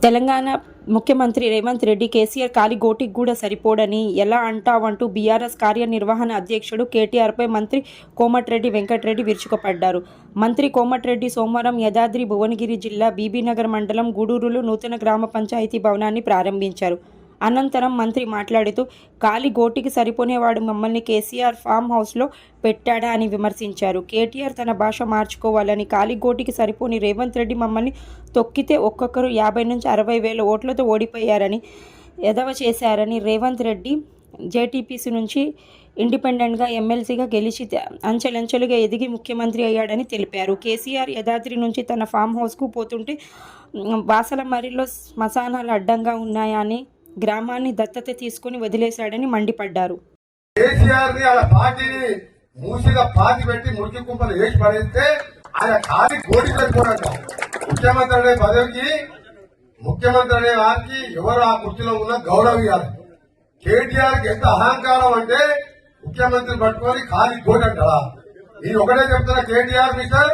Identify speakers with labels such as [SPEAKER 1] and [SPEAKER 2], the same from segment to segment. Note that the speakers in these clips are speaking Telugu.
[SPEAKER 1] తెలంగాణ ముఖ్యమంత్రి రేవంత్ రెడ్డి కేసీఆర్ కాలి గోటికి కూడా సరిపోడని ఎలా అంటావంటూ బీఆర్ఎస్ కార్యనిర్వహణ అధ్యక్షుడు కేటీఆర్పై మంత్రి కోమటిరెడ్డి వెంకటరెడ్డి విరుచుకుపడ్డారు. మంత్రి కోమటిరెడ్డి సోమవారం యాదాద్రి భువనగిరి జిల్లా బీబీనగర్ మండలం గూడూరులో నూతన గ్రామ పంచాయతీ భవనాన్ని ప్రారంభించారు. అనంతరం మంత్రి మాట్లాడుతూ కాలి గోటికి సరిపోనేవాడు మమ్మల్ని కేసీఆర్ ఫామ్ హౌస్లో పెట్టాడా అని విమర్శించారు. కేటీఆర్ తన భాష మార్చుకోవాలని, కాలి గోటికి సరిపోని రేవంత్ రెడ్డి మమ్మల్ని తొక్కితే ఒక్కొక్కరు 50 నుంచి 60,000 ఓట్లతో ఓడిపోయారని, ఎదవ చేశారని, రేవంత్ రెడ్డి జేటీపీసీ నుంచి ఇండిపెండెంట్గా ఎమ్మెల్సీగా గెలిచి అంచెలంచెలుగా ఎదిగి ముఖ్యమంత్రి అయ్యాడని తెలిపారు. కేసీఆర్ యాదాద్రి నుంచి తన ఫామ్ హౌస్కు పోతుంటే బాసలమర్రిలో శ్మశానాలు అడ్డంగా ఉన్నాయని, గ్రామాన్ని దత్తత తీసుకుని వదిలేశాడని మండిపడ్డారు.
[SPEAKER 2] కేసీఆర్ ని అలా పార్టీని మూసిగా పాతి పెట్టి మురికి కుంపలు వేసి పడేస్తే ఆయన ఖాళీ కోటి పెట్టుకోడంట. ముఖ్యమంత్రి అనే పదవికి, ముఖ్యమంత్రి అనే వారికి ఎవరు ఆ కుర్చీలో ఉన్న గౌరవం ఇవ్వాలి. కేటీఆర్ కి ఎంత అహంకారం అంటే ముఖ్యమంత్రి పట్టుకొని ఖాళీ కోటి అంటారా? నేను ఒకటే చెప్తున్నా, కేటీఆర్ మిస్టర్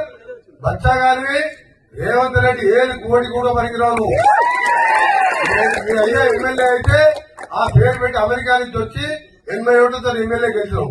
[SPEAKER 2] బచ్చా గారిని రేవంత్ రెడ్డి ఏది కోటి కూడా పనికిరాను. మీరు అయ్యా ఎమ్మెల్యే అయితే ఆ పేరు పెట్టి అమెరికా నుంచి వచ్చి 80 ఓట్లతో ఎమ్మెల్యే గెలిచాం.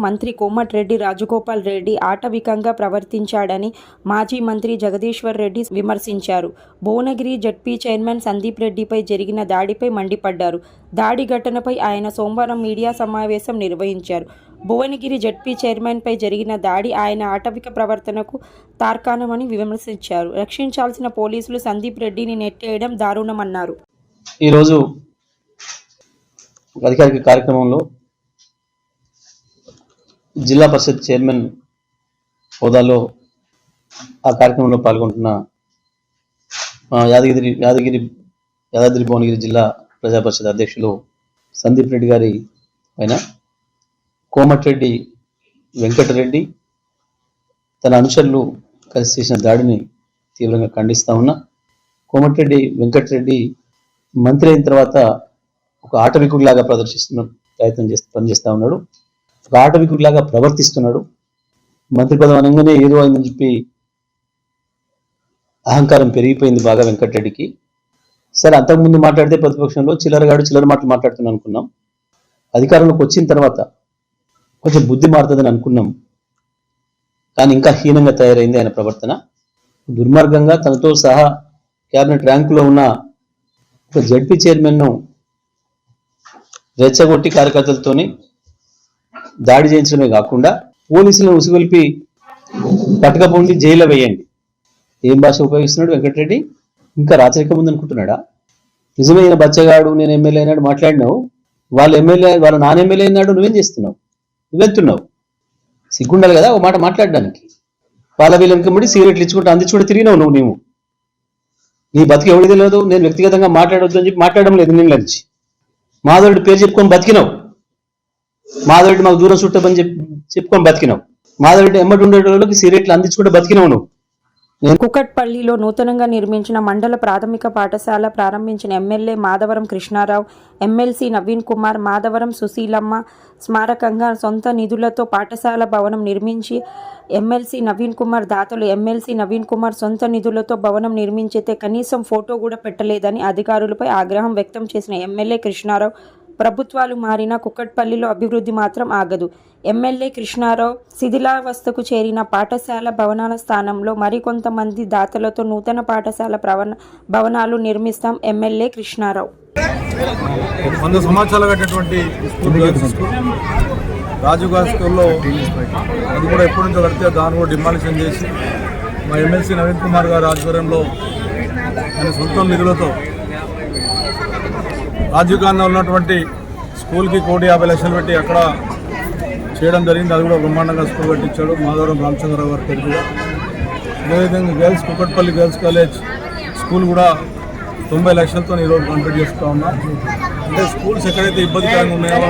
[SPEAKER 1] మంత్రి కోమటిరెడ్డి రాజగోపాల్ రెడ్డి ఆటవికంగా ప్రవర్తించాడని మాజీ మంత్రి జగదీశ్వర్ రెడ్డి విమర్శించారు. భువనగిరి జడ్పీ చైర్మన్ సందీప్ రెడ్డిపై జరిగిన దాడిపై మండిపడ్డారు. దాడి ఘటనపై ఆయన సోమవారం మీడియా సమావేశం నిర్వహించారు. భువనగిరి జడ్పీ చైర్మన్పై జరిగిన దాడి ఆయన ఆటవిక ప్రవర్తనకు తార్కాణమని విమర్శించారు. రక్షించాల్సిన పోలీసులు సందీప్ రెడ్డిని నెట్టేయడం దారుణమన్నారు.
[SPEAKER 3] ఈరోజు అధికారిక కార్యక్రమంలో జిల్లా పరిషత్ చైర్మన్ హోదాలో ఆ కార్యక్రమంలో పాల్గొంటున్న యాదాద్రి భువనగిరి జిల్లా ప్రజా పరిషత్ అధ్యక్షులు సందీప్ రెడ్డి గారి పైన కోమటిరెడ్డి వెంకటరెడ్డి తన అనుచరులు కలిసి చేసిన దాడిని తీవ్రంగా ఖండిస్తా ఉన్నా. కోమటిరెడ్డి వెంకటరెడ్డి మంత్రి అయిన తర్వాత ఒక ఆటవికుడిలాగా పనిచేస్తా ఉన్నాడు. ఒక ఆటవికుడిలాగా ప్రవర్తిస్తున్నాడు. మంత్రి పదవి అనగానే ఏదో అయిందని చెప్పి అహంకారం పెరిగిపోయింది బాగా వెంకటరెడ్డికి. సరే, అంతకుముందు మాట్లాడితే ప్రతిపక్షంలో చిల్లర మాటలు మాట్లాడుతున్నాం అనుకున్నాం. అధికారంలోకి వచ్చిన తర్వాత కొంచెం బుద్ధి మారుతుందని అనుకున్నాం. కానీ ఇంకా హీనంగా తయారైంది ఆయన ప్రవర్తన. దుర్మార్గంగా తనతో సహా క్యాబినెట్ ర్యాంకులో ఉన్న ఒక జడ్పీ చైర్మన్ను రెచ్చగొట్టి కార్యకర్తలతోని దాడి చేయించడమే కాకుండా పోలీసులను ఉసుగొల్పి పట్టుకపోండి జైల్లో వేయండి. ఏం భాష ఉపయోగిస్తున్నాడు వెంకటరెడ్డి? ఇంకా రాచరికం ఉందనుకుంటున్నాడా? నిజమైన బచ్చగాడు, నేను ఎమ్మెల్యే అయినాడు మాట్లాడినావు. వాళ్ళ నాన్న ఎమ్మెల్యే అయినాడు, నువ్వేం చేస్తున్నావు? నువ్వెంతున్నావు? సిగ్గుండాలి కదా ఒక మాట మాట్లాడడానికి. వాళ్ళ వీళ్ళకి సిగరెట్లు ఇచ్చుకుంటూ అందించుకుంటూ తిరిగినావు నువ్వు. నీ బతికి ఎవరికి తెలియదు. నేను వ్యక్తిగతంగా మాట్లాడొద్దు అని చెప్పి మాట్లాడడం లేదు. నేను నుంచి మాధవుడి పేరు చెప్పుకొని బతికినావు. మాధవుడి మాకు దూరం చుట్టమని చెప్పుకొని బతికినావు. మాధవుడి ఎమ్మటి ఉండేటోళ్ళకి సిగరెట్లు అందించుకుంటే బతికినావు నువ్వు.
[SPEAKER 1] కుకట్పల్లిలో నూతనంగా నిర్మించిన మండల ప్రాథమిక పాఠశాల ప్రారంభించిన ఎమ్మెల్యే మాధవరం కృష్ణారావు, ఎమ్మెల్సీ నవీన్ కుమార్, మాధవరం సుశీలమ్మ స్మారకంగా సొంత నిధులతో పాఠశాల భవనం నిర్మించి ఎమ్మెల్సీ నవీన్ కుమార్ దాతలు ఎమ్మెల్సీ నవీన్ కుమార్ సొంత నిధులతో భవనం నిర్మించితే కనీసం ఫోటో కూడా పెట్టలేదని అధికారులపై ఆగ్రహం వ్యక్తం చేసిన ఎమ్మెల్యే కృష్ణారావు, ప్రభుత్వాలు మారినా కుకట్పల్లిలో అభివృద్ధి మాత్రం ఆగదు. ఎమ్మెల్యే కృష్ణారావు శిథిలావస్థకు చేరిన పాఠశాల భవనాల స్థానంలో మరికొంతమంది దాతలతో నూతన పాఠశాల భవనాలు నిర్మిస్తాం. ఎమ్మెల్యే కృష్ణారావు
[SPEAKER 4] 100 సంవత్సరాలు కట్టినటువంటి స్కూల్ రాజీవ్ గాంధీ స్కూల్లో అది కూడా ఎప్పటి నుంచో కడితే దాన్ని కూడా డిమాలిషన్ చేసి మా ఎమ్మెల్సీ నవీన్ కుమార్ గారి ఆధ్వర్యంలో ఆయన సొంత నిధులతో రాజీవ్ గాంధీలో ఉన్నటువంటి స్కూల్కి 1,50,00,000 పెట్టి అక్కడ చేయడం జరిగింది. అది కూడా బ్రహ్మాండంగా స్కూల్ కట్టించాడు మాధవరం రామచంద్రరావు గారి పేరు మీద. అదేవిధంగా girls Kukatpally girls college school కూడా 90 లక్షలతో ఈరోజు కంప్లీట్ చేస్తూ ఉన్నాం. అంటే స్కూల్స్ ఎక్కడైతే ఇబ్బందికరంగా ఉన్నాయో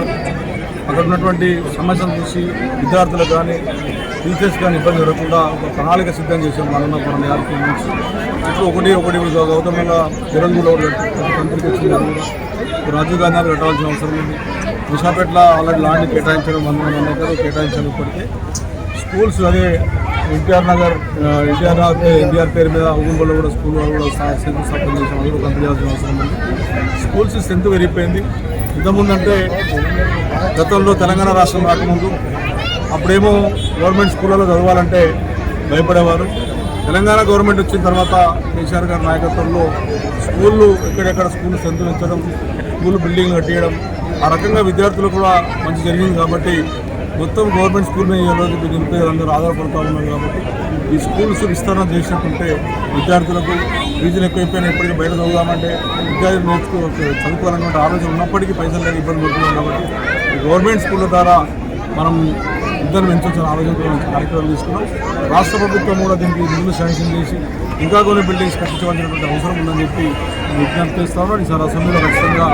[SPEAKER 4] అక్కడ ఉన్నటువంటి సమస్యలు చూసి విద్యార్థులకు కానీ టీచర్స్ కానీ ఇబ్బంది జరగకుండా ఒక ప్రణాళిక సిద్ధం చేసాం. మనలో కొన్ని యాభై నుంచి ఇప్పుడు ఒకటి గౌతమంలో 22 కంపెనీకి వచ్చింది. రాజీవ్ గాంధీ కట్టాల్సిన అవసరం ఉంది. విశాఖపేటలో ఆల్రెడీ ల్యాండ్ కేటాయించడం 100 ఎకరాలు కేటాయించాలి. ఇప్పటికే స్కూల్స్ అదే ఎన్టీఆర్ పేరు మీద ఊళ్ళో కూడా స్కూల్ కూడా శంకుస్థాపన చేసాం. అది కూడా కంప్లీట్ చేయాల్సిన అవసరం ఉంది. స్కూల్స్ స్ట్రెంత్ పెరిగిపోయింది. ఇంతకుముందు అంటే గతంలో తెలంగాణ రాష్ట్రం రాకముందు అప్పుడేమో గవర్నమెంట్ స్కూళ్ళలో చదవాలంటే భయపడేవారు. తెలంగాణ గవర్నమెంట్ వచ్చిన తర్వాత కేసీఆర్ గారి నాయకత్వంలో స్కూళ్ళు ఎక్కడెక్కడ స్కూల్ స్ట్రెంత్ పెంచడం, స్కూల్ బిల్డింగ్ కట్టేయడం, ఆ రకంగా విద్యార్థులు కూడా మంచి జరిగింది. కాబట్టి మొత్తం గవర్నమెంట్ స్కూల్ మీద ఈరోజు నిరుపేదలు అందరూ ఆధారపడుతూ ఉన్నారు. కాబట్టి ఈ స్కూల్స్ విస్తరణ చేసినట్టుంటే విద్యార్థులకు ఫీజులు ఎక్కువైపోయినా ఇప్పటికీ బయట చదువుదామంటే విద్యార్థులు చదువుకోవాలన్నటువంటి ఆలోచన ఉన్నప్పటికీ పైసలు లేక ఇబ్బంది పడుతున్నాం. కాబట్టి గవర్నమెంట్ స్కూళ్ళ ద్వారా మనం ఇద్దరు పెంచొచ్చిన ఆలోచనతో కార్యక్రమాలు తీసుకున్నాం. రాష్ట్ర ప్రభుత్వం కూడా దీనికి నిధులు శాంక్షన్ చేసి ఇంకా కొన్ని బిల్డింగ్స్ కట్టించవలసినటువంటి అవసరం ఉందని చెప్పి విజ్ఞప్తి చేస్తాను. ఈసారి అసెంబ్లీలో ఖచ్చితంగా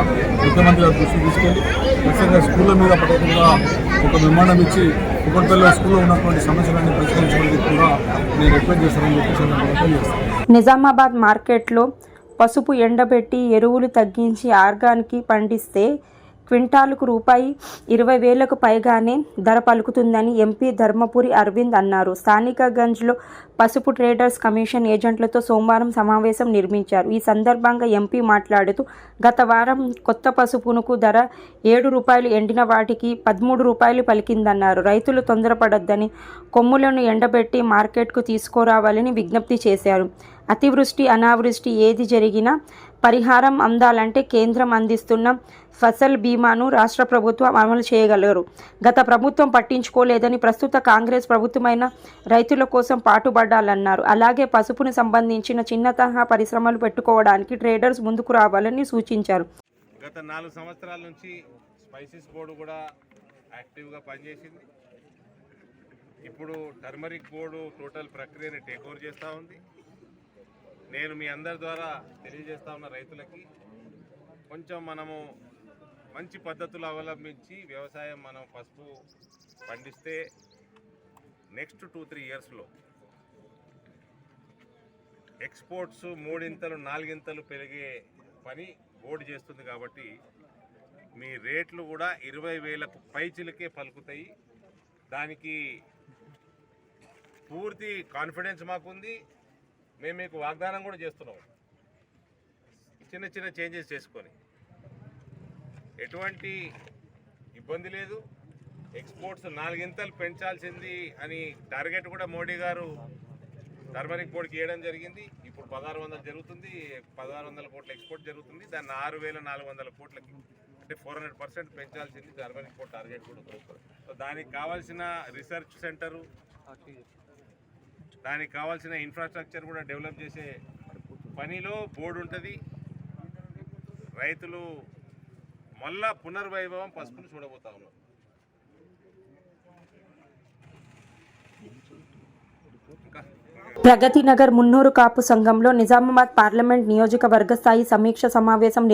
[SPEAKER 4] ముఖ్యమంత్రి గారి దృష్టికి తీసుకెళ్ళి ఖచ్చితంగా స్కూళ్ళ మీద పర్టికులర్గా ఒక నిర్మాణం ఇచ్చి కుకట్పల్లి స్కూల్లో ఉన్నటువంటి సమస్యలన్నీ పరిష్కరించడానికి కూడా నేను రిక్వెస్ట్ చేస్తానని చెప్పి చేస్తాను.
[SPEAKER 1] నిజామాబాద్ మార్కెట్లో పసుపు ఎండబెట్టి ఎరువులు తగ్గించి ఆర్గానిక్ పండిస్తే క్వింటాలుకు ₹20,000కు పైగానే ధర పలుకుతుందని ఎంపీ ధర్మపురి అరవింద్ అన్నారు. స్థానిక గంజ్లో పసుపు ట్రేడర్స్ కమిషన్ ఏజెంట్లతో సోమవారం సమావేశం నిర్మించారు. ఈ సందర్భంగా ఎంపీ మాట్లాడుతూ గత వారం కొత్త పసుపునకు ధర ₹7, ఎండిన వాటికి ₹13 పలికిందన్నారు. రైతులు తొందరపడొద్దని, కొమ్ములను ఎండబెట్టి మార్కెట్కు తీసుకురావాలని విజ్ఞప్తి చేశారు. అతివృష్టి అనావృష్టి ఏది జరిగినా పరిహారం అందాలంటే కేంద్రం అందిస్తున్న ఫసల్ బీమాను రాష్ట్ర ప్రభుత్వం అమలు చేయగలరు. గత ప్రభుత్వం పట్టించుకోలేదని ప్రస్తుత కాంగ్రెస్ ప్రభుత్వమైన రైతుల కోసం పాటుపడాలన్నారు. అలాగే పసుపును సంబంధించిన చిన్న తరహా పరిశ్రమలు పెట్టుకోవడానికి ట్రేడర్స్ ముందుకు రావాలని సూచించారు.
[SPEAKER 5] గత 4 సంవత్సరాల నుంచి స్పైసెస్ బోర్డు కూడా యాక్టివ్గా పనిచేసింది. ఇప్పుడు టర్మరిక్ బోర్డు టోటల్ ప్రక్రియని టేక్ ఓవర్ చేస్తూ ఉంది. నేను మీ అందరి ద్వారా తెలియజేస్తా ఉన్న రైతులకి కొంచెం మనము మంచి పద్ధతులు అవలంబించి వ్యవసాయం మనం పసుపు పండిస్తే నెక్స్ట్ 2-3 ఇయర్స్లో ఎక్స్పోర్ట్స్ 3-4 పెరిగే పని బోర్డు చేస్తుంది. కాబట్టి మీ రేట్లు కూడా 20,000కు పైచిలకే పలుకుతాయి. దానికి పూర్తి కాన్ఫిడెన్స్ మాకుంది. మేము మీకు వాగ్దానం కూడా చేస్తున్నాం. చిన్న చిన్న చేంజెస్ చేసుకొని ఎటువంటి ఇబ్బంది లేదు. ఎక్స్పోర్ట్స్ 4 పెంచాల్సింది అని టార్గెట్ కూడా మోడీ గారు టర్మరిక్ బోర్డుకి ఇవ్వడం జరిగింది. ఇప్పుడు 1,600 జరుగుతుంది. 1,600 కోట్ల ఎక్స్పోర్ట్ జరుగుతుంది. దాన్ని 6,400 కోట్లకి అంటే 400% పెంచాల్సింది టర్మరిక్ బోర్డు టార్గెట్ కూడా దొరుకుతుంది. సో దానికి కావాల్సిన రీసెర్చ్ సెంటరు, దానికి కావాల్సిన ఇన్ఫ్రాస్ట్రక్చర్ కూడా డెవలప్ చేసే పనిలో బోర్డు ఉంటుంది. రైతులు మళ్ళా పునర్వైభవం పసుపును చూడబోతా ఉన్నారు. ఇంకా
[SPEAKER 1] ప్రగతి నగర్ మున్నూరు కాపు సంఘంలో నిజామాబాద్ పార్లమెంట్ నియోజకవర్గ స్థాయి సమీక్ష సమావేశం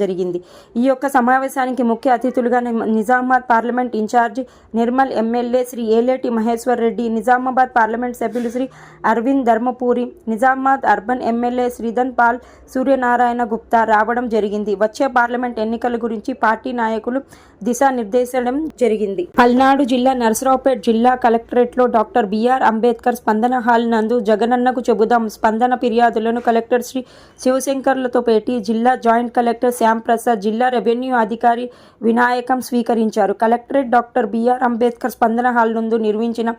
[SPEAKER 1] జరిగింది. ఈ యొక్క సమావేశానికి ముఖ్య అతిథులుగా Nizamabad parliament incharge Nirmal, MLA Shri Aleti Maheshwar Reddy, Nizamabad parliament సభ్యులు శ్రీ అరవింద్ ధర్మపురి, నిజామాబాద్ అర్బన్ ఎమ్మెల్యే శ్రీధన్ పాల్, సూర్యనారాయణ గుప్తా రావడం జరిగింది. వచ్చే పార్లమెంట్ ఎన్నికల గురించి పార్టీ నాయకులు దిశానిర్దేశం జరిగింది. పల్నాడు జిల్లా నర్సరావుపేట జిల్లా కలెక్టరేట్లో డాక్టర్ బిఆర్ అంబేద్కర్ స్పందన హాల్ నందు జగనన్నకు చెబుదాం స్పందన ఫిర్యాదులను కలెక్టర్ శ్రీ శివశంకర్లతో పేటి జిల్లా జాయింట్ కలెక్టర్ శ్యామ్ ప్రసాద్, జిల్లా రెవెన్యూ అధికారి వినాయకం స్వీకరించారు. కలెక్టరేట్ డాక్టర్ బిఆర్ అంబేద్కర్ స్పందన హాల్ నందు నిర్వహించిన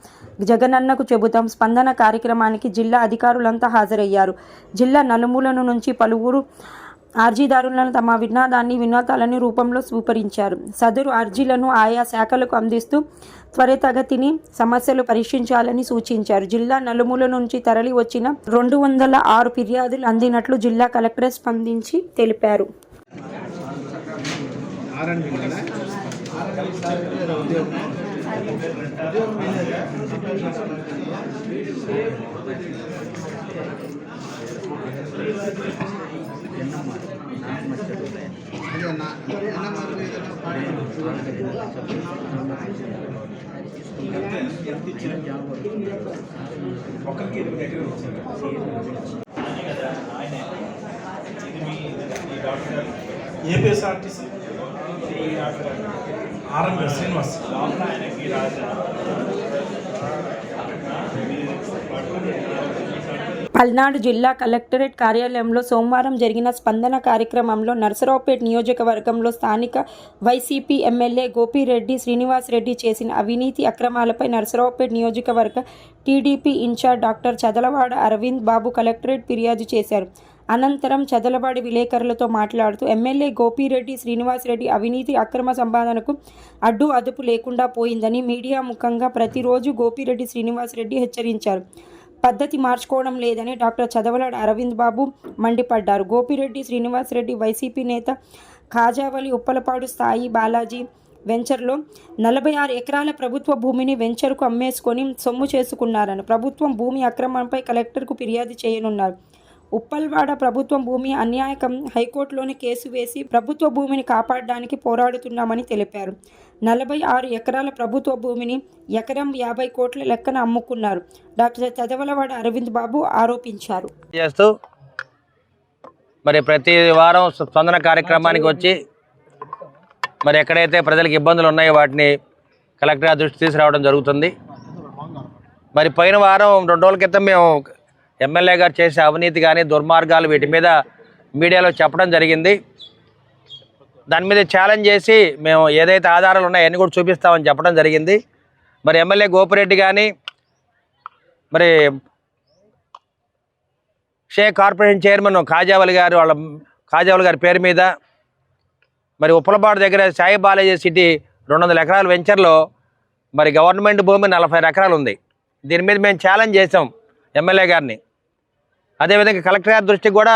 [SPEAKER 1] జగనన్నకు చెబుదాం స్పందన కార్యక్రమానికి జిల్లా అధికారులంతా హాజరయ్యారు. జిల్లా నలుమూలల నుంచి పలువురు అర్జీదారులను తమ వినోదాలని రూపంలో స్వీకరించారు. సదరు అర్జీలను ఆయా శాఖలకు అందిస్తూ త్వరితగతిని సమస్యలు పరిష్కరించాలని సూచించారు. జిల్లా నలుమూల నుంచి తరలి వచ్చిన 206 ఫిర్యాదులు అందినట్లు జిల్లా కలెక్టర్ స్పందించి తెలిపారు.
[SPEAKER 6] ఏపీఎస్ఆర్టీసీ ఆర్ఎంఎస్ శ్రీనివాస్
[SPEAKER 1] పల్నాడు జిల్లా కలెక్టరేట్ కార్యాలయంలో సోమవారం జరిగిన స్పందన కార్యక్రమంలో నర్సరావుపేట నియోజకవర్గంలో స్థానిక వైసీపీ ఎమ్మెల్యే గోపిరెడ్డి శ్రీనివాసరెడ్డి చేసిన అవినీతి అక్రమాలపై నర్సరావుపేట నియోజకవర్గ TDP in-charge doctor Chadalavada Aravind Babu collectorate ఫిర్యాదు చేశారు. అనంతరం చదలవాడి విలేకరులతో మాట్లాడుతూ ఎమ్మెల్యే గోపిరెడ్డి శ్రీనివాసరెడ్డి అవినీతి అక్రమ సంపాదనకు అడ్డు అదుపు లేకుండా పోయిందని మీడియా ముఖంగా ప్రతిరోజు గోపిరెడ్డి శ్రీనివాసరెడ్డి హెచ్చరించారు. పద్ధతి మార్చుకోవడం లేదని డాక్టర్ చదవలాడ అరవింద్ బాబు మండిపడ్డారు. గోపిరెడ్డి శ్రీనివాసరెడ్డి వైసీపీ నేత కాజావలి ఉప్పలపాడు స్థాయి బాలాజీ వెంచర్లో 46 ఎకరాల ప్రభుత్వ భూమిని వెంచర్కు అమ్మేసుకొని సొమ్ము చేసుకున్నారని, ప్రభుత్వం భూమి అక్రమంపై కలెక్టర్కు ఫిర్యాదు చేయనున్నారు. ఉప్పల్వాడ ప్రభుత్వం భూమి అన్యాయకం హైకోర్టులోని కేసు వేసి ప్రభుత్వ భూమిని కాపాడడానికి పోరాడుతున్నామని తెలిపారు. 46 ఎకరాల ప్రభుత్వ భూమిని ఎకరం 50 కోట్ల లెక్కన అమ్ముకున్నారు డాక్టర్ చదవలవాడ అరవింద్ బాబు ఆరోపించారు.
[SPEAKER 7] చేస్తూ మరి ప్రతి వారం స్పందన కార్యక్రమానికి వచ్చి మరి ఎక్కడైతే ప్రజలకు ఇబ్బందులు ఉన్నాయో వాటిని కలెక్టర్ దృష్టి తీసుకురావడం జరుగుతుంది. మరి పోయిన వారం 2 రోజుల క్రితం మేము ఎమ్మెల్యే గారు చేసే అవినీతి కానీ దుర్మార్గాలు వీటి మీద మీడియాలో చెప్పడం జరిగింది. దాని మీద ఛాలెంజ్ చేసి మేము ఏదైతే ఆధారాలు ఉన్నాయో అన్నీ కూడా చూపిస్తామని చెప్పడం జరిగింది. మరి ఎమ్మెల్యే గోపిరెడ్డి కానీ మరి షేక్ కార్పొరేషన్ చైర్మన్ కాజావలి గారి పేరు మీద మరి ఉప్పలపాడు దగ్గర సాయి బాలాజీ సిటీ 200 ఎకరాల వెంచర్లో మరి గవర్నమెంట్ భూమి 40 ఎకరాలు ఉంది. దీని మీద మేము ఛాలెంజ్ చేసాం ఎమ్మెల్యే గారిని. అదేవిధంగా కలెక్టర్ గారి దృష్టికి కూడా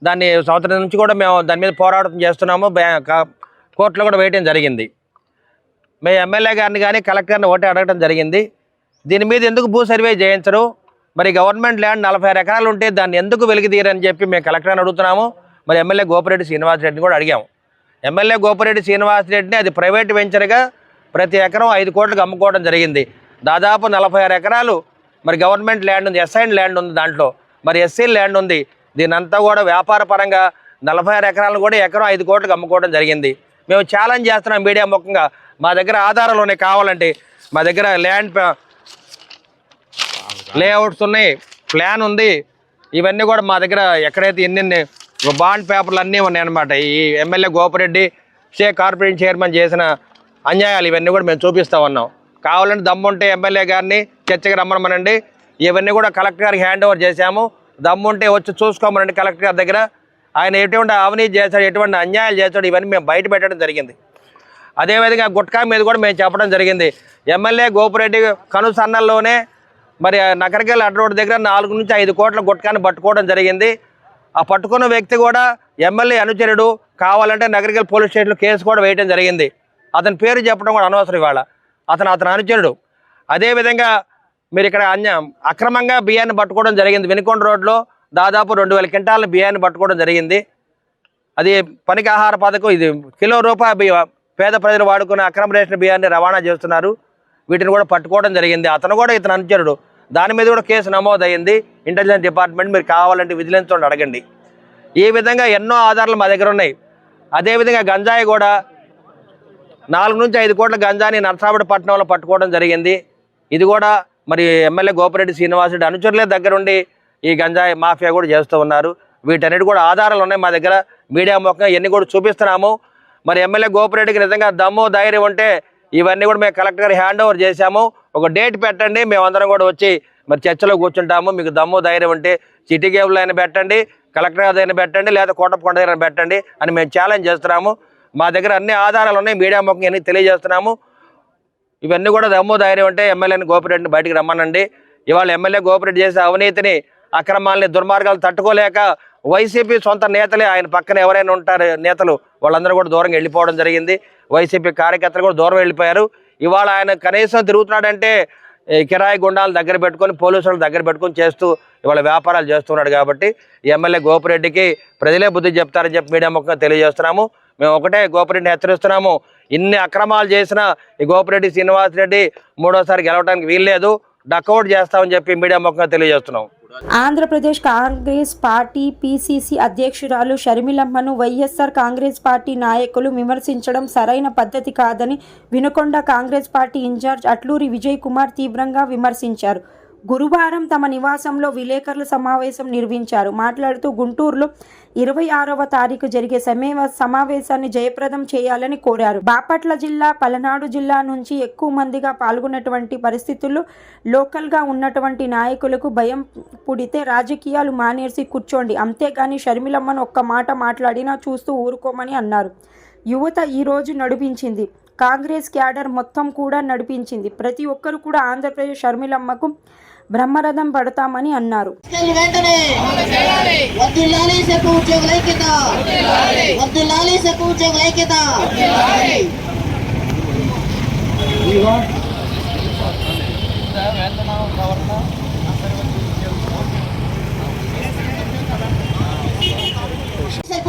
[SPEAKER 7] దాన్ని సంవత్సరం నుంచి కూడా మేము దాని మీద పోరాటం చేస్తున్నాము. కోర్టులో కూడా వేయటం జరిగింది. మేము ఎమ్మెల్యే గారిని కానీ కలెక్టర్ గారిని ఒకటే అడగడం జరిగింది, దీని మీద ఎందుకు భూ సర్వే చేయించరు, మరి గవర్నమెంట్ ల్యాండ్ 46 ఎకరాలు ఉంటే దాన్ని ఎందుకు వెలికితీయరని చెప్పి మేము కలెక్టర్ గారిని అడుగుతున్నాము. మరి ఎమ్మెల్యే గోపిరెడ్డి శ్రీనివాసరెడ్డిని కూడా అడిగాము. ఎమ్మెల్యే గోపిరెడ్డి శ్రీనివాసరెడ్డిని అది ప్రైవేట్ వెంచర్గా ప్రతి ఎకరం 5 కోట్లకు అమ్ముకోవడం జరిగింది. దాదాపు 46 ఎకరాలు మరి గవర్నమెంట్ ల్యాండ్ ఉంది, ఎస్ఐన్ ల్యాండ్ ఉంది, దాంట్లో మరి ఎస్సీ ల్యాండ్ ఉంది. దీని అంతా కూడా వ్యాపార పరంగా 46 ఎకరాలను కూడా ఎకరం 5 కోట్లకు అమ్ముకోవడం జరిగింది. మేము ఛాలెంజ్ చేస్తున్నాం మీడియా ముఖంగా, మా దగ్గర ఆధారాలు ఉన్నాయి, కావాలంటే మా దగ్గర ల్యాండ్ లేఅవుట్స్ ఉన్నాయి, ప్లాన్ ఉంది, ఇవన్నీ కూడా మా దగ్గర ఎక్కడైతే ఎన్ని బాండ్ పేపర్లు అన్నీ ఉన్నాయి అన్నమాట. ఈ MLA Gopireddy Sheikh corporation chairman చేసిన అన్యాయాలు ఇవన్నీ కూడా మేము చూపిస్తా ఉన్నాం. కావాలంటే దమ్ముంటే ఎమ్మెల్యే గారిని చర్చకి రమ్మనమనండి. ఇవన్నీ కూడా కలెక్టర్ గారికి హ్యాండ్ ఓవర్ చేశాము. దమ్ముంటే వచ్చి చూసుకోమనండి కలెక్టర్ గారి దగ్గర. ఆయన ఎటువంటి అవినీతి చేశాడు, ఎటువంటి అన్యాయాలు చేశాడు, ఇవన్నీ మేము బయట పెట్టడం జరిగింది. అదేవిధంగా గుట్కా మీద కూడా మేము చెప్పడం జరిగింది. ఎమ్మెల్యే గోపిరెడ్డి కనుసన్నల్లోనే మరి నకరికల్ అడ్డ రోడ్డు దగ్గర 4 నుంచి 5 కోట్ల గుట్కాన్ని పట్టుకోవడం జరిగింది. ఆ పట్టుకున్న వ్యక్తి కూడా ఎమ్మెల్యే అనుచరుడు. కావాలంటే నగరికల్ పోలీస్ స్టేషన్లో కేసు కూడా వేయడం జరిగింది. అతని పేరు చెప్పడం కూడా అనవసరం ఇవాళ. అతను అనుచరుడు. అదేవిధంగా మీరు ఇక్కడ అక్రమంగా బియ్యాన్ని పట్టుకోవడం జరిగింది. వినుకొండ రోడ్లో దాదాపు 2000 క్వింటాల బియ్యాన్ని పట్టుకోవడం జరిగింది. అది పనికి ఆహార పథకం. ఇది కిలో రూపాయి బియ్యం పేద ప్రజలు వాడుకునే అక్రమ రేషన్ బియ్యాన్ని రవాణా చేస్తున్నారు. వీటిని కూడా పట్టుకోవడం జరిగింది. అతను కూడా ఇతను అనుచరుడు. దాని మీద కూడా కేసు నమోదయ్యింది. ఇంటెలిజెన్స్ డిపార్ట్మెంట్ మీరు కావాలంటే విజిలెన్స్ వాళ్ళు అడగండి. ఈ విధంగా ఎన్నో ఆధారాలు మా దగ్గర ఉన్నాయి. అదేవిధంగా గంజాయి కూడా 4 నుంచి 5 కోట్ల గంజాయిని నరసాపేటపట్నంలో పట్టుకోవడం జరిగింది. ఇది కూడా మరి ఎమ్మెల్యే గోపిరెడ్డి శ్రీనివాసరెడ్డి అనుచరులే దగ్గరుండి ఈ గంజాయి మాఫియా కూడా చేస్తూ ఉన్నారు. వీటన్నిటి కూడా ఆధారాలు ఉన్నాయి మా దగ్గర. మీడియా ముఖంగా ఇవన్నీ కూడా చూపిస్తున్నాము. మరి ఎమ్మెల్యే గోపిరెడ్డికి నిజంగా దమ్ము ధైర్యం ఉంటే ఇవన్నీ కూడా మేము కలెక్టర్ గారు హ్యాండ్ ఓవర్ చేశాము. ఒక డేట్ పెట్టండి, మేమందరం కూడా వచ్చి మరి చర్చలో కూర్చుంటాము. మీకు దమ్ము ధైర్యం ఉంటే సిటీ కేబుల్ అయినా పెట్టండి, కలెక్టర్ గారు అయినా పెట్టండి, లేదా కోటప్పకొండ దగ్గర పెట్టండి అని మేము ఛాలెంజ్ చేస్తున్నాము. మా దగ్గర అన్ని ఆధారాలు ఉన్నాయి. మీడియా ముఖంగా అన్ని తెలియజేస్తున్నాము. ఇవన్నీ కూడా దమ్ము ధైర్యం ఉంటే ఎమ్మెల్యేని గోపిరెడ్డిని బయటికి రమ్మనండి. ఇవాళ ఎమ్మెల్యే గోపిరెడ్డి చేసే అవినీతిని, అక్రమాలని, దుర్మార్గాలు తట్టుకోలేక వైసీపీ సొంత నేతలే, ఆయన పక్కన ఎవరైనా ఉంటారు నేతలు, వాళ్ళందరూ కూడా దూరంగా వెళ్ళిపోవడం జరిగింది. వైసీపీ కార్యకర్తలు కూడా దూరం వెళ్ళిపోయారు. ఇవాళ ఆయన కనీసం తిరుగుతున్నాడంటే కిరాయి గుండాలు దగ్గర పెట్టుకొని, పోలీసులు దగ్గర పెట్టుకొని చేస్తూ ఇవాళ వ్యాపారాలు చేస్తున్నాడు. కాబట్టి ఎమ్మెల్యే గోపిరెడ్డికి ప్రజలే బుద్ధి చెప్తారని చెప్పి మీడియా ముఖంగా తెలియజేస్తున్నాము. మేము ఒకటే గోపిరెడ్డిని హెచ్చరిస్తున్నాము. ఇన్ని అక్రమాలు చేసినా ఈ గోపిరెడ్డి శ్రీనివాసరెడ్డి 3వసారి గెలవడానికి వీల్లేదు, డకౌట్ చేస్తామని చెప్పి మీడియా ముఖంగా తెలియజేస్తున్నాం.
[SPEAKER 1] ఆంధ్రప్రదేశ్ కాంగ్రెస్ పార్టీ పిసిసి అధ్యక్షురాలు షర్మిలమ్మను వైఎస్ఆర్ కాంగ్రెస్ పార్టీ నాయకులు విమర్శించడం సరైన పద్ధతి కాదని వినుకొండ కాంగ్రెస్ పార్టీ ఇన్ఛార్జ్ అట్లూరి విజయ్ కుమార్ తీవ్రంగా విమర్శించారు. గురువారం తమ నివాసంలో విలేకరుల సమావేశం నిర్వహించారు. మాట్లాడుతూ గుంటూరులో 26వ తారీఖు జరిగే సమావేశాన్ని జయప్రదం చేయాలని కోరారు. బాపట్ల జిల్లా, పలనాడు జిల్లా నుంచి ఎక్కువ మందిగా పాల్గొన్నటువంటి పరిస్థితుల్లో లోకల్గా ఉన్నటువంటి నాయకులకు భయం పుడితే రాజకీయాలు మానేసి కూర్చోండి, అంతేగాని షర్మిలమ్మను ఒక్క మాట మాట్లాడినా చూస్తూ ఊరుకోమని అన్నారు. యువత ఈరోజు నడిపించింది, కాంగ్రెస్ క్యాడర్ మొత్తం కూడా నడిపించింది. ప్రతి ఒక్కరు కూడా ఆంధ్రప్రదేశ్ షర్మిలమ్మకు బ్రహ్మరథం పడతామని అన్నారు.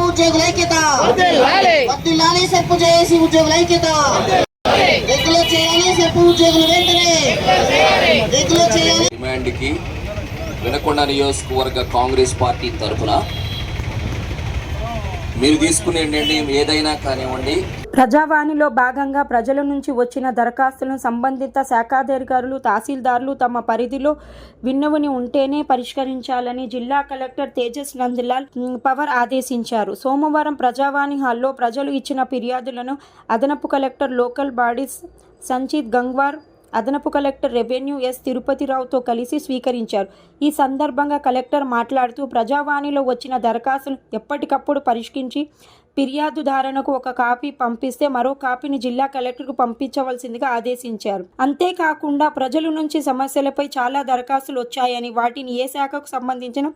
[SPEAKER 8] ఉద్యోగుల ఐక్యత, వర్ధిల్లాలి సర్పు చేసి ఉద్యోగుల ఐక్యత, రెగ్యులర్ చేయాలి సర్పు ఉద్యోగులు వెంటనే రెగ్యులర్ చేయాలి.
[SPEAKER 9] డిమాండ్కి వినుకొండ నియోజకవర్గ కాంగ్రెస్ పార్టీ తరఫున మీరు తీసుకునే నిర్ణయం ఏదైనా కానివ్వండి.
[SPEAKER 1] ప్రజావాణిలో భాగంగా ప్రజల నుంచి వచ్చిన దరఖాస్తులను సంబంధిత శాఖాధికారులు, తహసీల్దార్లు తమ పరిధిలో విన్నవిని ఉంటేనే పరిష్కరించాలని జిల్లా కలెక్టర్ తేజస్ నందలాల్ పవర్ ఆదేశించారు. సోమవారం ప్రజావాణి హాల్లో ప్రజలు ఇచ్చిన ఫిర్యాదులను అదనపు collector local bodies Sanchit Gangwar, అదనపు కలెక్టర్ రెవెన్యూ ఎస్ తిరుపతిరావుతో కలిసి స్వీకరించారు. ఈ సందర్భంగా కలెక్టర్ మాట్లాడుతూ ప్రజావాణిలో వచ్చిన దరఖాస్తును ఎప్పటికప్పుడు పరిష్కరించి ఫిర్యాదుదారునకు ఒక కాపీ పంపిస్తే మరో కాపీని జిల్లా కలెక్టర్కు పంపించవలసిందిగా ఆదేశించారు. అంతేకాకుండా ప్రజల నుంచి సమస్యలపై చాలా దరఖాస్తులు వచ్చాయని, వాటిని ఏ శాఖకు సంబంధించిన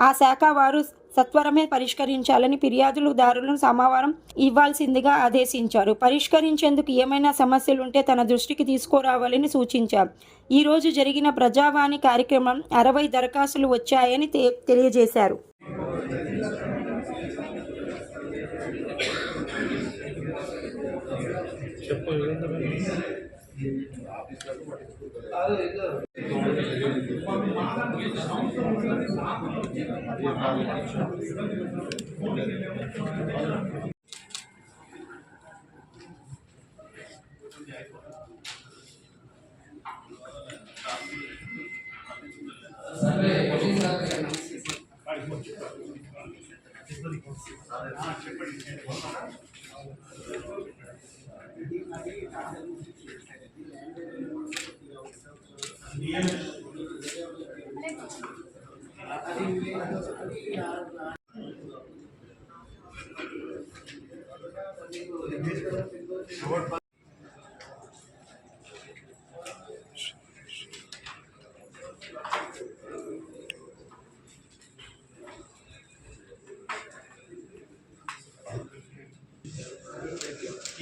[SPEAKER 1] ఆ శాఖ వారు సత్వరమే పరిష్కరించాలని ఫిర్యాదుదారులను సోమవారం ఇవ్వాల్సిందిగా ఆదేశించారు. పరిష్కరించేందుకు ఏమైనా సమస్యలుంటే తన దృష్టికి తీసుకురావాలని సూచించారు. ఈ రోజు జరిగిన ప్రజావాణి కార్యక్రమం 60 దరఖాస్తులు వచ్చాయని తెలియజేశారు.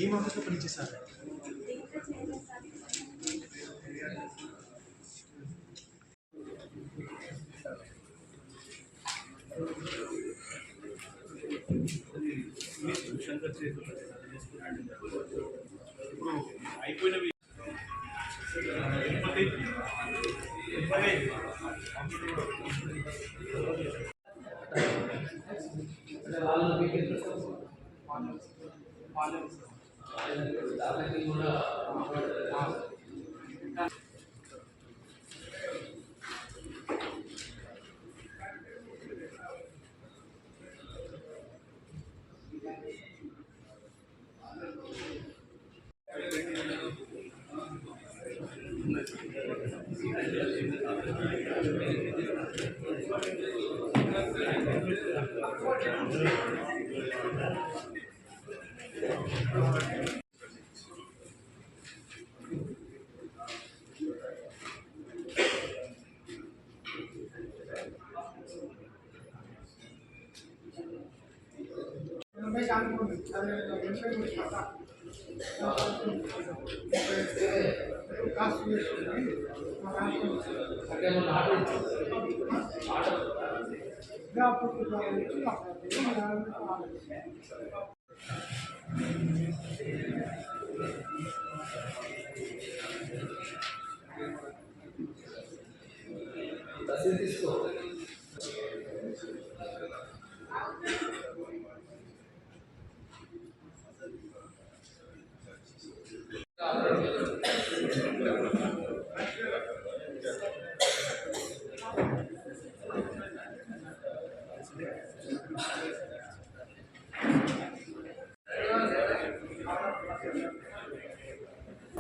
[SPEAKER 6] ఏం ఆఫీస్లో పనిచేశారు? అయిపోయినవి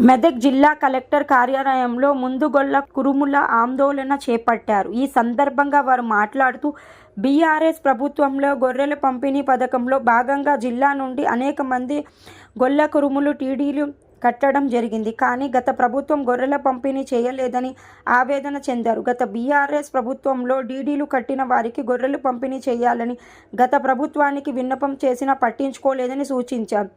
[SPEAKER 1] మెదక్ జిల్లా కలెక్టర్ కార్యాలయంలో ముందుగొల్ల కురుముల ఆందోళన చేపట్టారు. ఈ సందర్భంగా వారు మాట్లాడుతూ బీఆర్ఎస్ ప్రభుత్వంలో గొర్రెల పంపిణీ పథకంలో భాగంగా జిల్లా నుండి అనేక మంది గొల్ల కురుములు టీడీలు కట్టడం జరిగింది. కానీ గత ప్రభుత్వం గొర్రెల పంపిణీ చేయలేదని ఆవేదన చెందారు. గత బీఆర్ఎస్ ప్రభుత్వంలో డీడీలు కట్టిన వారికి గొర్రెలు పంపిణీ చేయాలని గత ప్రభుత్వానికి విన్నపం చేసినా పట్టించుకోలేదని సూచించారు.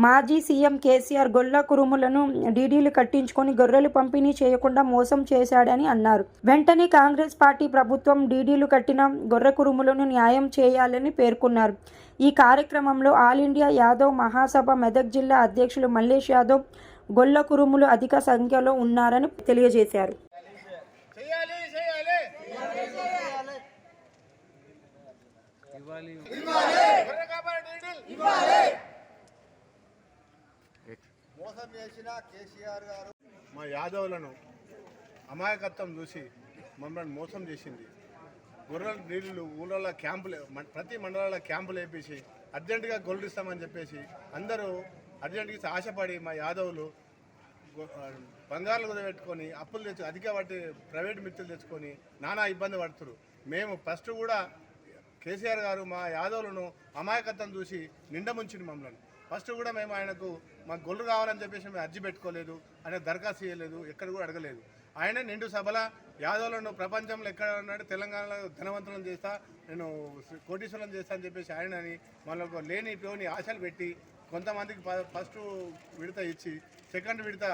[SPEAKER 1] మాజీ సీఎం కేసీఆర్ గొల్ల కురుములను డీడీలు కట్టించుకొని గొర్రెలు పంపిణీ చేయకుండా మోసం చేశాడని అన్నారు. వెంటనే కాంగ్రెస్ పార్టీ ప్రభుత్వం డీడీలు కట్టిన గొర్రె కురుములను న్యాయం చేయాలని పేర్కొన్నారు. ఈ కార్యక్రమంలో ఆల్ ఇండియా యాదవ్ మహాసభ మెదక్ జిల్లా అధ్యక్షులు మల్లేష్ యాదవ్ గొల్ల కురుములు అధిక సంఖ్యలో ఉన్నారని తెలియజేశారు.
[SPEAKER 4] మోసం చేసిన కేసీఆర్ గారు మా యాదవులను అమాయకత్వం చూసి మమ్మల్ని మోసం చేసింది. గొర్రెల నీళ్ళు ఊళ్ళలో క్యాంపులు, ప్రతి మండలాల క్యాంపులు వేపించి అర్జెంటుగా గొర్రెలు ఇస్తామని చెప్పేసి అందరూ అర్జెంటుగా ఆశపడి మా యాదవులు బంగారాలు కుదబెట్టుకొని అప్పులు తెచ్చి అధిక వాటి ప్రైవేట్ మిత్రులు తెచ్చుకొని నానా ఇబ్బంది పడుతున్నారు. మేము ఫస్ట్ కూడా కేసీఆర్ గారు మా యాదవులను అమాయకత్వం చూసి నిండముంచింది మమ్మల్ని. ఫస్ట్ కూడా మేము ఆయనకు మాకు గొర్రెలు కావాలని చెప్పేసి మేము అర్జీ పెట్టుకోలేదు, ఆయన దరఖాస్తు చేయలేదు, ఎక్కడ కూడా అడగలేదు. ఆయన నిండు సభల యాదవులను ప్రపంచంలో ఎక్కడ ఉన్నాడు తెలంగాణలో ధనవంతులను చేస్తా, నేను కోటీశ్వరం చేస్తా అని చెప్పేసి ఆయనని మనకు లేని పోని ఆశలు పెట్టి కొంతమందికి ఫస్ట్ విడత ఇచ్చి సెకండ్ విడత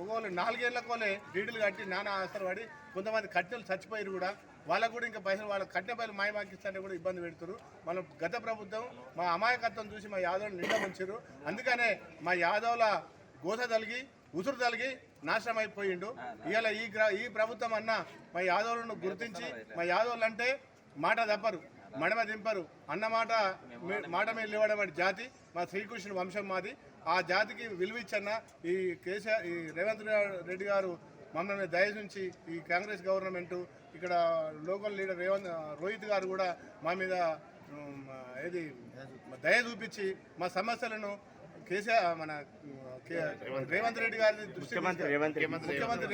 [SPEAKER 4] ఒకవేళ 4 ఏళ్ళకోలే డీడీలు కట్టి నానా ఆశలు పడి కొంతమంది కట్టెలు చచ్చిపోయారు కూడా. వాళ్ళకు కూడా ఇంకా పైసలు వాళ్ళ కట్టె పైలు మాయమాకిస్తానే కూడా ఇబ్బంది పెడుతున్నారు. మనం గత ప్రభుత్వం మా అమాయకత్వం చూసి మా యాదవులు నిండా ముంచారు. అందుకనే మా యాదవుల గోస తలిగి ఉసురు తలిగి నాశనం అయిపోయిండు. ఇవాళ ఈ ప్రభుత్వం అన్న మా యాదవులను గుర్తించి మా యాదవులు అంటే మాట తప్పరు, మడమ దింపరు, అన్న మాట మీద లేవడం జాతి మా శ్రీకృష్ణుని వంశం మాది. ఆ జాతికి విలువిచ్చన్న ఈ కేసీఆర్ ఈ రేవంత్ రెడ్డి గారు మమ్మల్ని దయచుంచి ఈ కాంగ్రెస్ గవర్నమెంటు ఇక్కడ లోకల్ లీడర్ రోహిత్ గారు కూడా మా మీద దయ చూపించి మా సమస్యలను కేసీఆర్ మన రేవంత్ రెడ్డి గారి ముఖ్యమంత్రి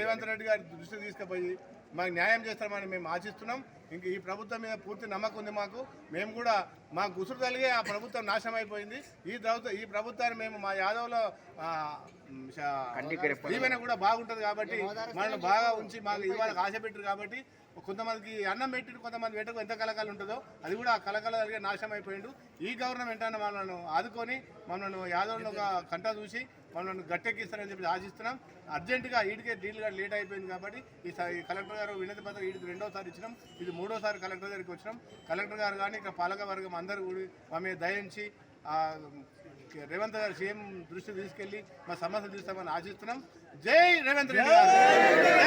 [SPEAKER 4] రేవంత్ రెడ్డి గారి దృష్టికి తీసుకుపోయి మాకు న్యాయం చేస్తామని మేము ఆశిస్తున్నాం. ఇంక ఈ ప్రభుత్వం మీద పూర్తి నమ్మకం ఉంది మాకు. మేము కూడా మా గుసురు తలిగే ఆ ప్రభుత్వం నాశనం అయిపోయింది. ఈ ప్రభుత్వాన్ని మేము మా యాదవ్లో దీవెన కూడా బాగుంటుంది కాబట్టి మనల్ని బాగా ఉంచి మాకు ఇవాళ ఆశ పెట్టారు కాబట్టి కొంతమందికి అన్నం పెట్టి కొంతమంది పెట్టకు ఎంత కలకాలు ఉంటుందో అది కూడా ఆ కలకాల కలిగే నాశనం అయిపోయిండు. ఈ గవర్నమెంట్ అన్న మనల్ని ఆదుకొని మనల్ని యాదవ్లను ఒక కంట చూసి మనల్ని గట్టెక్కిస్తారని చెప్పి ఆశిస్తున్నాం. అర్జెంటుగా ఈడికే డీల్ లేట్ అయిపోయింది కాబట్టి ఈ కలెక్టర్ గారు వినతి పత్రం ఈడికి 2వ సారి ఇచ్చినాం, ఇది 3వ సారి కలెక్టర్ దగ్గరికి వచ్చినాం. కలెక్టర్ గారు కానీ ఇక్కడ పాలక వర్గం అందరూ కూడా మా మీద దయించి
[SPEAKER 10] రేవంత్ గారు సీఎం దృష్టి తీసుకెళ్లి మా సమస్యలు తీస్తామని ఆశిస్తున్నాం. జై రేవంత్ రెడ్డి గారు.